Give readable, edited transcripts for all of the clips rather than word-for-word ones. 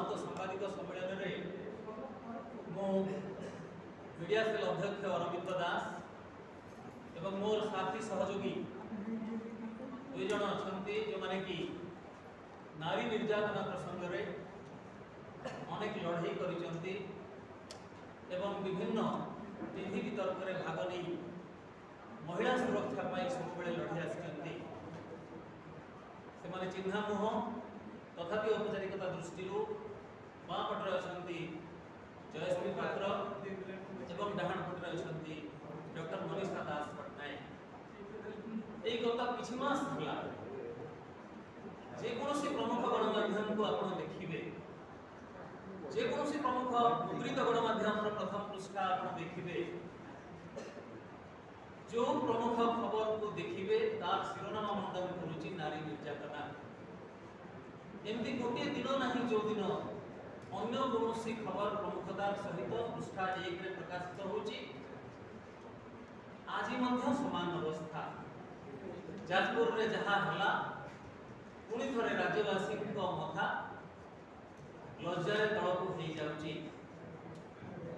आहत सांबादिक सम्मेलन में मो मीडिया सेल अध्यक्ष अरविंद दास एवं मोर साथी सहयोगी दुई जन अच्छा जो माने कि नारी निर्यातना प्रसंग में अनेक लड़ाई करिसेंती एवं विभिन्न टीवी वितर्क में भाग नहीं महिला सुरक्षा पाई सब लड़ाई आसी से चिन्हा मुह तथापि औपचारिकता दृष्टि बापटे अच्छा जयश्री पात्र एवं डाहाण पटे अच्छा डॉक्टर मनीषा दास पट्टनायक यही गत किछि मास होला जेकोसी प्रमुख गणमाध्यम को आप देखिए जेकोसी प्रमुख मुद्रित गणमाध्यम प्रथम पृष्ठ आप देखिए जो प्रमुख खबर को देखिए तार शिरोनाम मंडन करुच्ची नारी निर्यातना एमती गोटे दिन नहीं जो दिन अन्य कौन खबर प्रमुखतार सहित पृष्ठा 1 रे प्रकाशित होची आज समान अवस्था जाजपुर रे जहाँ हला पुणी थे राज्यवासी मथा लज्जार तलक हो जाउची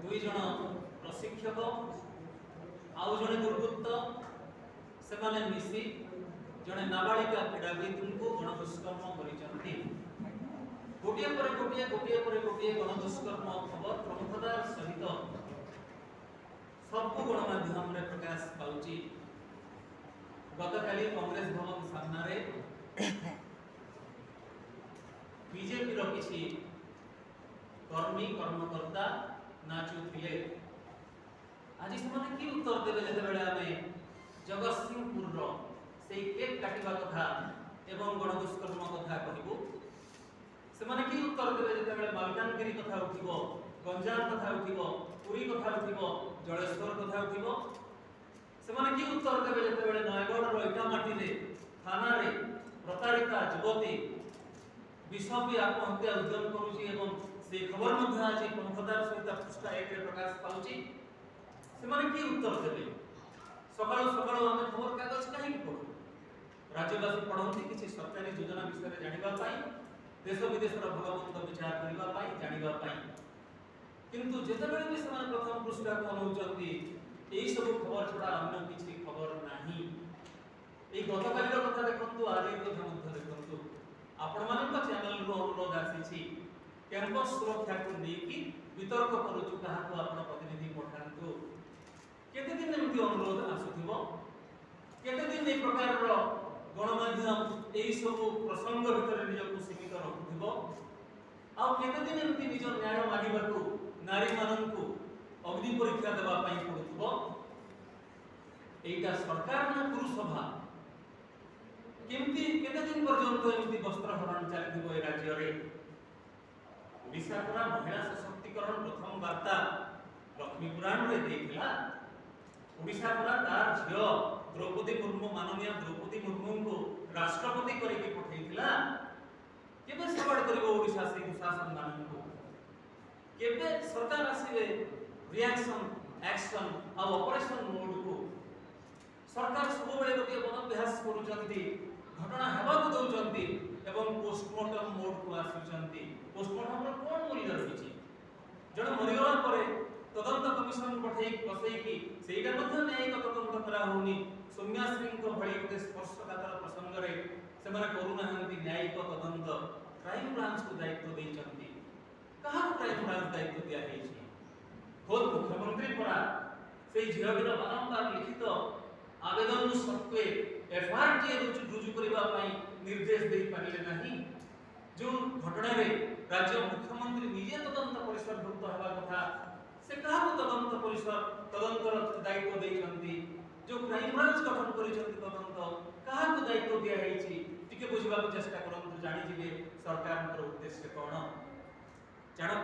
दुई जन प्रशिक्षक आउ जड़े दुर्वृत्त से मिसी जड़े नाबालिका क्रीड़ाविद को गणदुष्कर्म कर गोटे पर गोटे गणदुष्कर्म खबर प्रमुखतार सहित सब गणमाध्यम प्रकाश पाउची गतकाली कांग्रेस भवन सामने बीजेपी किसी कर्मी कर्मकर्ता नाचुले आज से कि उत्तर देवे जो आम जगतसिंहपुर से केक काटिबा कथा एवं गणदुष्कर्म कथा कहबू से कि उत्तर देवे जो मालकानगिरी कथा उठिबो गंजाम कथा उठिबो पुरी कथा उठिबो जलेश्वर कथा उठिबो से कि उत्तर देवे जो नयगढ़ इटामाटी रे थाना रे प्रताड़िता युवती विष भी आत्महत्या उद्यम करुची एवं से खबर आज प्रमुखतार सहित पृष्ठ 1 रे प्रकाश पाउची से कि उत्तर देवे सकाल सकाल आम खबर कागज कहीं पढ़ू राज्यवासी पढ़ती किसी सरकारी योजना विषय जानापी देश विदेश भलमंद विचार करने जानापी किंतु जितेबाला भी से प्रथम पृष्ठा को अनाउंट यही सब खबर छड़ा अन्य किसी खबर नहीं ये गतकाल कथा देखु आज कथा देखु आपण मान चैनल अनुरोध आसी कैंपस सुरक्षा को लेकिन वितर्क करुचु क्या प्रतिनिधि पठातु केते दिन एमती अनुरोध आसुथिबो केते दिन ए प्रकार गणमाध्यम यही सब प्रसंग भितर निजको सीमित रखुथिबो आ केते दिन एमती निज न्याय मागिबाकू नारी माननकू अग्नि परीक्षा देबा पई पड़ुथिबो एटा सरकार ना पुरुष सभा केमती केते दिन पर्यंत एमती वस्त्र हरण चलिथिबो ए राज्य रे ओडिसा पुरा महिला सशक्तिकरण प्रथम वार्ता लक्ष्मी पुराण रे देखला ओडिशा पुरा तार झियो द्रौपदी मुर्मू माननीय द्रौपदी मुर्मू को राष्ट्रपति करके पठैथिला केबे सवाल करबो ओडिशा से शासन मानन को केबे सरकार आसीबे रिएक्शन एक्शन आ ऑपरेशन मोड को सरकार सब बेले गोटे अभ्यास करूचंती घटना हेबा को दउचंती एवं पोस्टमार्टम मोड को आसुचंती पोस्टमार्टम रो कोन मूल्य रहिछि जण मरिगला परे तदंत कमिशन पठे बसैकी सेटा मध्ये न्यायिक तदंत करा होनी सौम्याश्री को भली गोटे स्पर्शकातर प्रसंग रे से माने करूनाहंती न्यायिक तदंत क्राइम ब्रांच को दायित्व दैचंती कहा क्राइम ब्रांच दायित्व दिया हेछि खुद मुख्यमंत्री परा से झियोबिर बारंबार लिखित आवेदन सत्वे एफआरटी रुजु करबा पई निर्देश दे पारिले नहीं जो घटना रे राज्य मुख्यमंत्री निजे तदंत परिसर भुक्त हेबा कथा से कहा तदंत परिसर तदंतर दायित्व देइछंती जो क्राइम ब्रांच गठन करिछंती तदंत कहा को दायित्व दिया हेछि टिके बुझिबा को चेष्टा करंतु जानि जिवे सरकार उद्देश्य कोन जान